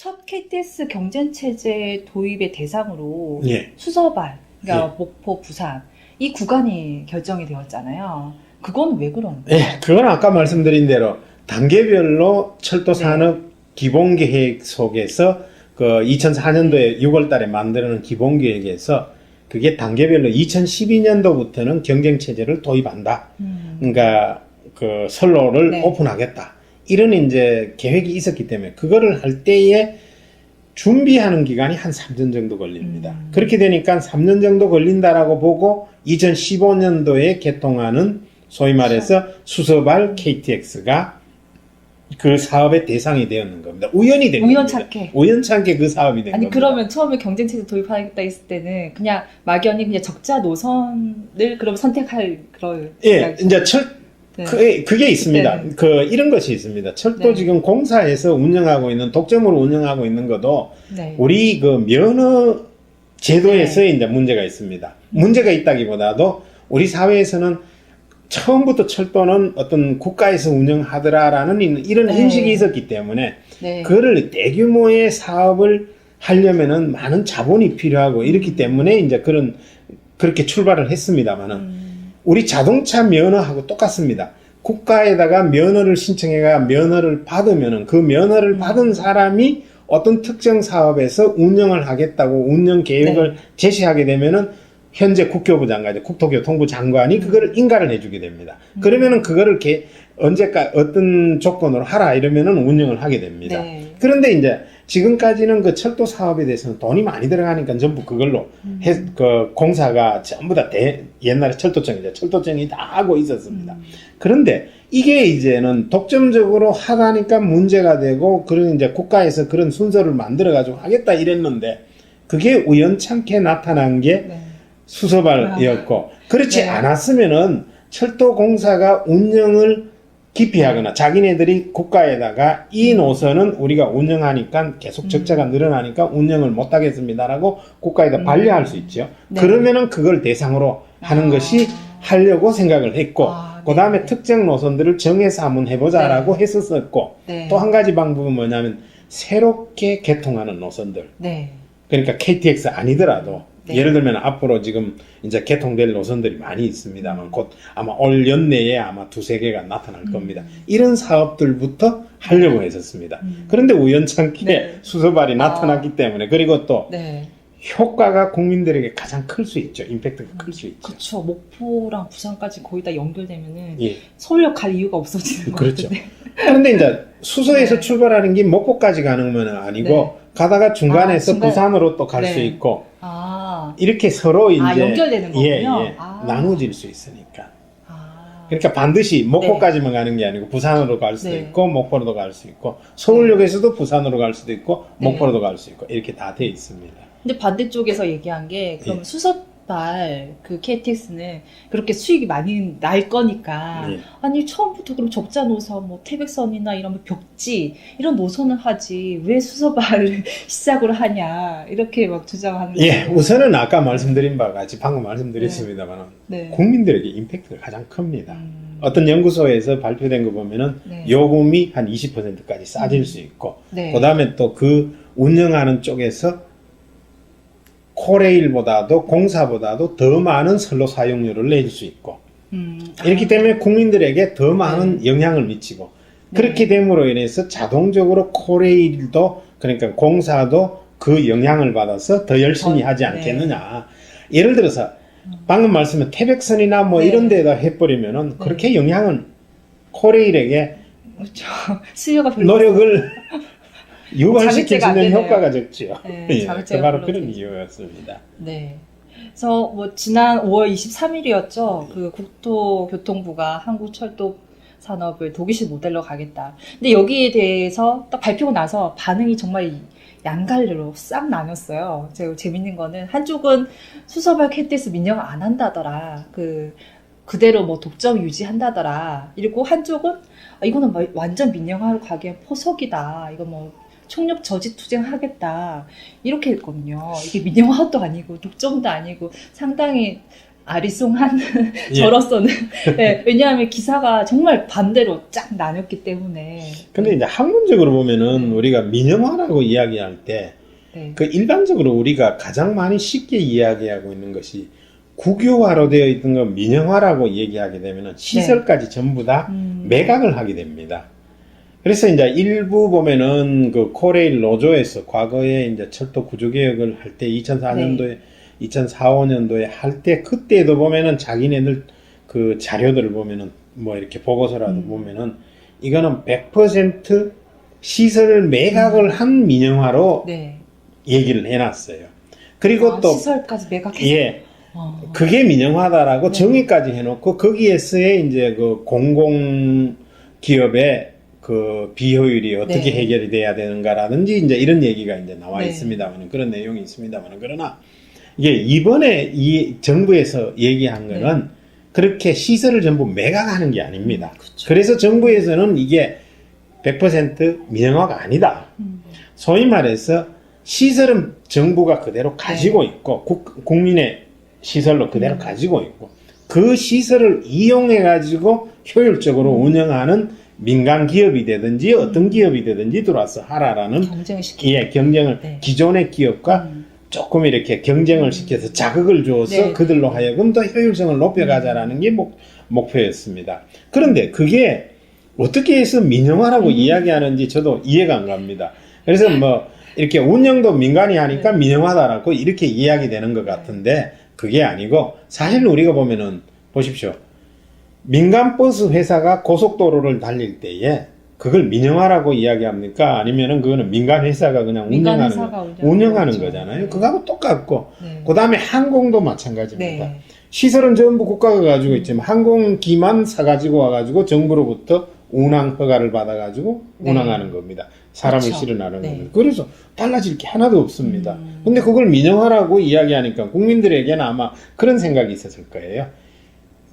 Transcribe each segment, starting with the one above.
첫 KTX 경쟁체제 도입의 대상으로 예. 수서발, 그러니까 예. 목포, 부산 이 구간이 결정이 되었잖아요. 그건 왜 그런 거예요? 예, 그건 아까 말씀드린 대로 단계별로 철도 산업 기본 계획 속에서 그 2004년도에 6월 달에 만드는 기본 계획에서 그게 단계별로 2012년도부터는 경쟁 체제를 도입한다. 그러니까 그 선로를 오픈하겠다. 이런 이제 계획이 있었기 때문에 그거를 할 때에 준비하는 기간이 한 3년 정도 걸립니다. 그렇게 되니까 3년 정도 걸린다라고 보고 2015년도에 개통하는 소위 말해서 수서발 KTX가 그 사업의 대상이 되었는 겁니다. 우연히 된 우연찮게. 겁니다. 우연찮게 그 사업이 된 아니 겁니다. 그러면 처음에 경쟁체제 도입하겠다 했을 때는 그냥 막연히 그냥 적자 노선을 그럼 선택할 그런 예, 이제 네. 그게 있습니다. 그때는. 그 이런 것이 있습니다. 철도 네. 지금 공사에서 운영하고 있는 독점으로 운영하고 있는 것도 네. 우리 그 면허 제도에서 이제 문제가 있습니다. 문제가 있다기보다도 우리 사회에서는 처음부터 철도는 어떤 국가에서 운영하더라라는 이런 인식이 있었기 때문에 그거를 대규모의 사업을 하려면은 많은 자본이 필요하고 이렇기 때문에 이제 그렇게 출발을 했습니다만은 우리 자동차 면허하고 똑같습니다. 국가에다가 면허를 신청해가 면허를 받으면은 그 면허를 받은 사람이 어떤 특정 사업에서 운영을 하겠다고 운영 계획을 제시하게 되면은 현재 국교부 장관, 국토교통부 장관이 그거를 인가를 해주게 됩니다. 그러면은 그거를 언제까 어떤 조건으로 하라 이러면은 운영을 하게 됩니다. 그런데 이제 지금까지는 그 철도 사업에 대해서는 돈이 많이 들어가니까 전부 그걸로 그 공사가 전부 다 옛날에 철도청이 다 하고 있었습니다. 그런데 이게 이제는 독점적으로 하다니까 문제가 되고 그런 이제 국가에서 그런 순서를 만들어 가지고 하겠다 이랬는데 그게 우연찮게 나타난 게 수서발이었고 그렇지 않았으면은 철도공사가 운영을 기피하거나 자기네들이 국가에다가 이 노선은 우리가 운영하니까 계속 적자가 늘어나니까 운영을 못하겠습니다라고 국가에다 반려할 수 있죠. 그러면은 그걸 대상으로 하는 것이 하려고 생각을 했고 그 다음에 특정 노선들을 정해서 한번 해보자라고 했었었고 또 한 가지 방법은 뭐냐면 새롭게 개통하는 노선들 그러니까 KTX 아니더라도 예를 들면 앞으로 지금 이제 개통될 노선들이 많이 있습니다만 곧 아마 올 연내에 아마 두세 개가 나타날 겁니다. 이런 사업들부터 하려고 했었습니다. 그런데 우연찮게 수서발이 나타났기 때문에 그리고 또 효과가 국민들에게 가장 클 수 있죠. 임팩트가 클 수 있죠. 그렇죠. 목포랑 부산까지 거의 다 연결되면은 서울역 갈 이유가 없어지는 거죠. 그렇죠. 그런데 이제 수서에서 출발하는 게 목포까지 가는 건 아니고 가다가 중간에서 부산으로 또 갈 수 있고 이렇게 서로 이제 연결되는 거군요. 나눠질 수 있으니까. 그러니까 반드시 목포까지만 가는 게 아니고 부산으로 갈 수도 있고 목포로도 갈 수 있고 서울역에서도 부산으로 갈 수도 있고 목포로도 갈 수 있고 이렇게 다 돼 있습니다. 근데 반대쪽에서 얘기한 게 그럼 수서발 그 KTX는 그렇게 수익이 많이 날 거니까 아니 처음부터 그럼 적자 노선 뭐 태백선이나 이런 벽지 이런 노선을 하지 왜 수서발을 시작을 하냐 이렇게 막 주장하는 거예요. 우선은 아까 말씀드린 바와 같이 방금 말씀드렸습니다만 국민들에게 임팩트가 가장 큽니다. 어떤 연구소에서 발표된 거 보면은 요금이 한 20%까지 싸질 수 있고 그 다음에 또 그 운영하는 쪽에서 코레일보다도 공사보다도 더 많은 선로 사용료를 낼 수 있고 이렇기 때문에 국민들에게 더 많은 영향을 미치고 그렇게 됨으로 인해서 자동적으로 코레일도 그러니까 공사도 그 영향을 받아서 더 열심히 하지 않겠느냐. 예를 들어서 방금 말씀한 태백선이나 뭐 이런 데다 해버리면은 그렇게 영향은 코레일에게 수요가 별로 노력을 유발시켜주는 효과가 적죠. 바로 그런 이유였습니다. 그래서 뭐 지난 5월 23일이었죠. 그 국토교통부가 한국철도 산업을 독일식 모델로 가겠다. 근데 여기에 대해서 딱 발표가 나서 반응이 정말 양갈래로 싹 나눴어요. 제가 재밌는 거는 한쪽은 수서발 KTX 민영 안 한다더라. 그대로 뭐 독점 유지한다더라. 이러고 한쪽은 이거는 완전 민영화로 가기엔 포석이다. 이거 뭐 총력 저지 투쟁하겠다 이렇게 했거든요. 이게 민영화도 아니고 독점도 아니고 상당히 아리송한 예. 저로서는 네, 왜냐하면 기사가 정말 반대로 쫙 나뉘었기 때문에 근데 이제 학문적으로 보면은 우리가 민영화라고 이야기할 때 네. 그 일반적으로 우리가 가장 많이 쉽게 이야기하고 있는 것이 국유화로 되어 있던 건 민영화라고 얘기하게 되면은 시설까지 전부 다 매각을 하게 됩니다. 그래서 이제 일부 보면은 그 코레일 노조에서 과거에 이제 철도 구조개혁을 할 때 2004년도에 2004, 5년도에 할 때 그때도 보면은 자기네들 그 자료들을 보면은 뭐 이렇게 보고서라도 보면은 이거는 100% 시설 매각을 한 민영화로 네. 얘기를 해놨어요. 그리고 또 시설까지 매각해서 예, 그게 민영화다라고 네. 정의까지 해놓고 거기에서의 이제 그 공공 기업의 그 비효율이 어떻게 네. 해결이 돼야 되는가라든지 이제 이런 얘기가 이제 나와 네. 있습니다만 그런 내용이 있습니다만 그러나 이게 이번에 이 정부에서 얘기한 거는 그렇게 시설을 전부 매각하는 게 아닙니다. 그쵸. 그래서 정부에서는 이게 100% 민영화가 아니다. 소위 말해서 시설은 정부가 그대로 가지고 있고 국민의 시설로 그대로 가지고 있고 그 시설을 이용해 가지고 효율적으로 운영하는 민간 기업이 되든지 어떤 기업이 되든지 들어와서 하라라는 경쟁을 시키는 예, 경쟁을 네. 기존의 기업과 조금 이렇게 경쟁을 시켜서 자극을 줘서 네. 그들로 하여금 더 효율성을 높여가자라는 게 목표였습니다. 그런데 그게 어떻게 해서 민영화라고 이야기하는지 저도 이해가 안 갑니다. 그래서 뭐 이렇게 운영도 민간이 하니까 민영화다라고 이렇게 이야기되는 것 같은데 그게 아니고 사실 우리가 보면은 보십시오. 민간 버스 회사가 고속도로를 달릴 때에 그걸 민영화라고 이야기합니까? 아니면은 그거는 민간 회사가 그냥 민간 회사가 운영하는 거죠. 거잖아요. 네. 그거하고 똑같고 네. 그 다음에 항공도 마찬가지입니다. 네. 시설은 전부 국가가 가지고 있지만 항공기만 사가지고 와가지고 정부로부터 운항 허가를 받아가지고 네. 운항하는 겁니다. 사람을 그렇죠. 실어나는 네. 겁니다. 그래서 달라질 게 하나도 없습니다. 근데 그걸 민영화라고 이야기하니까 국민들에게는 아마 그런 생각이 있었을 거예요.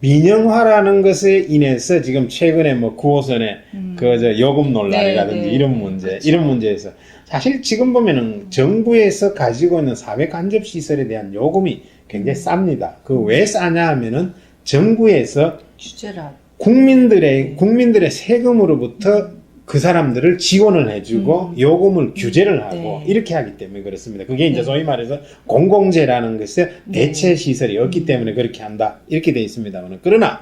민영화라는 것에 인해서 지금 최근에 뭐 9호선의 그 요금 논란이라든지 네, 네. 이런 문제, 그렇죠. 이런 문제에서 사실 지금 보면은 정부에서 가지고 있는 사회 간접 시설에 대한 요금이 굉장히 쌉니다. 그 왜 싸냐 하면은 정부에서 규제라 국민들의 세금으로부터 그 사람들을 지원을 해주고 요금을 규제를 하고 네. 이렇게 하기 때문에 그렇습니다. 그게 이제 네. 소위 말해서 공공재라는 것에 네. 대체 시설이 없기 때문에 그렇게 한다 이렇게 돼 있습니다만 그러나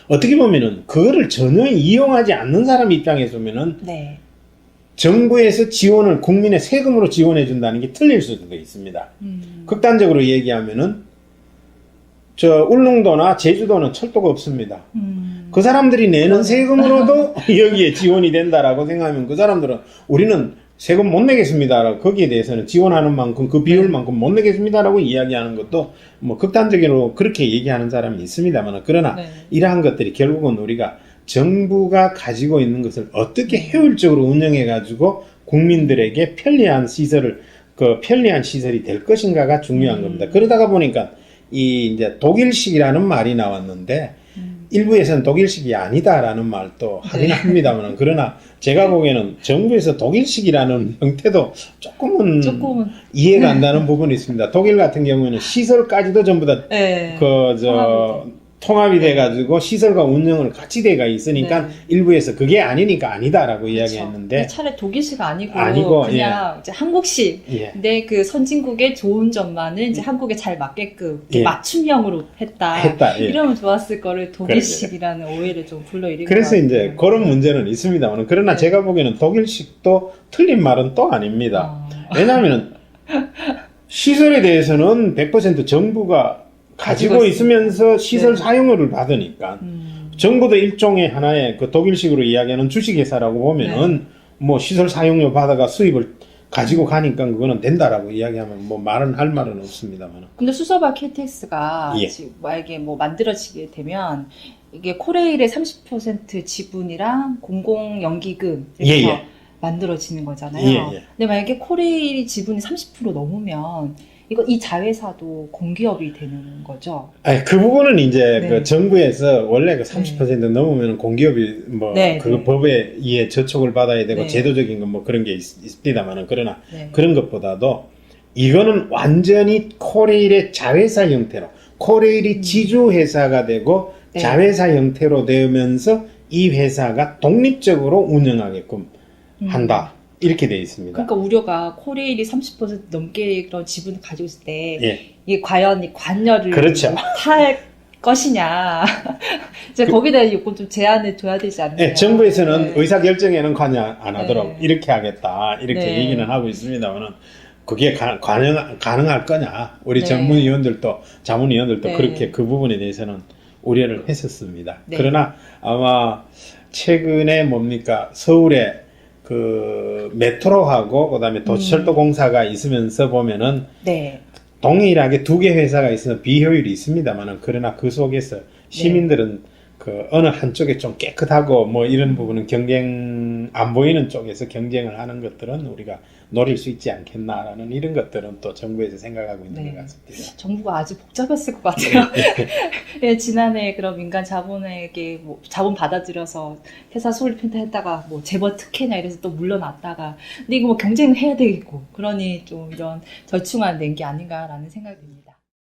어떻게 보면은 그거를 전혀 이용하지 않는 사람 입장에서 보면은 네. 정부에서 지원을 국민의 세금으로 지원해 준다는 게 틀릴 수도 있습니다. 극단적으로 얘기하면은 저 울릉도나 제주도는 철도가 없습니다. 그 사람들이 내는 세금으로도 여기에 지원이 된다라고 생각하면 그 사람들은 우리는 세금 못 내겠습니다라고 거기에 대해서는 지원하는 만큼 그 비율만큼 못 내겠습니다라고 이야기하는 것도 뭐 극단적으로 그렇게 얘기하는 사람이 있습니다만 그러나 네. 이러한 것들이 결국은 우리가 정부가 가지고 있는 것을 어떻게 효율적으로 운영해 가지고 국민들에게 편리한 시설이 될 것인가가 중요한 겁니다. 그러다가 보니까 이 이제 독일식이라는 말이 나왔는데 일부에서는 독일식이 아니다라는 말도 하긴 합니다만 그러나 제가 보기에는 정부에서 독일식이라는 형태도 조금은 이해가 안 가는 부분이 있습니다. 독일 같은 경우에는 시설까지도 전부 다 네. 통합이 돼가지고 시설과 운영을 같이 돼가 있으니까 네. 일부에서 그게 아니니까 아니다라고 그렇죠. 이야기했는데 차라리 독일식 아니고 그냥 예. 이제 한국식. 예. 근데 그 선진국의 좋은 점만은 이제 한국에 잘 맞게끔 예. 맞춤형으로 했다. 예. 이러면 좋았을 거를 독일식이라는 오해를 좀 불러일으키는 그래서 것 이제 같아요. 그런 문제는 있습니다만 그러나 네. 제가 보기에는 독일식도 틀린 말은 또 아닙니다. 왜냐하면 시설에 대해서는 100% 정부가 가지고 있으면서 시설 네. 사용료를 받으니까 정부도 일종의 하나의 그 독일식으로 이야기하는 주식회사라고 보면은 뭐 시설 사용료 받아가 수입을 가지고 가니까 그거는 된다라고 이야기하면 뭐 할 말은 없습니다만. 근데 수서발 KTX가 예. 지금 만약에 뭐 만들어지게 되면 이게 코레일의 30% 지분이랑 공공연기금 이렇게 예, 예. 만들어지는 거잖아요. 예, 예. 근데 만약에 코레일이 지분이 30% 넘으면 이 자회사도 공기업이 되는 거죠. 아니, 그 부분은 이제 네. 그 정부에서 원래 그 30% 넘으면 공기업이 뭐 네, 그 네. 법에 의해 저촉을 받아야 되고 네. 제도적인 건 뭐 그런 게 있습니다만은 그러나 네. 그런 것보다도 이거는 완전히 코레일의 자회사 형태로 코레일이 지주 회사가 되고 네. 자회사 형태로 되면서 이 회사가 독립적으로 운영하게끔 한다. 이렇게 되어 있습니다. 그러니까 우려가 코레일이 30% 넘게 그런 지분을 가지고 있을 때 예. 이게 과연 이 관여를 그렇죠. 탈 것이냐. 이제 거기에 대한 요건 좀 제한을 둬야 되지 않나요? 네, 정부에서는 네. 의사결정에는 관여 안 하도록 네. 이렇게 하겠다. 이렇게 네. 얘기는 하고 있습니다만은 그게 가능할 거냐. 우리 네. 전문위원들도, 자문위원들도 네. 그렇게 그 부분에 대해서는 우려를 했었습니다. 네. 그러나 아마 최근에 뭡니까? 서울에 그 메트로하고 그다음에 도시철도공사가 있으면서 보면은 네. 동일하게 두 개 회사가 있어서 비효율이 있습니다만은 그러나 그 속에서 시민들은 그 어느 한쪽에 좀 깨끗하고 뭐 이런 부분은 경쟁 안 보이는 쪽에서 경쟁을 하는 것들은 우리가 노릴 수 있지 않겠나라는 이런 것들은 또 정부에서 생각하고 있는 네. 것 같습니다. 정부가 아주 복잡했을 것 같아요. 예, 지난해 그런 민간 자본에게 뭐 자본 받아들여서 회사 설립했다가 뭐 재벌 특혜냐 이래서 또 물러났다가 근데 이거 뭐 경쟁을 해야 되겠고 그러니 좀 이런 절충안 된 게 아닌가라는 생각이 듭니다.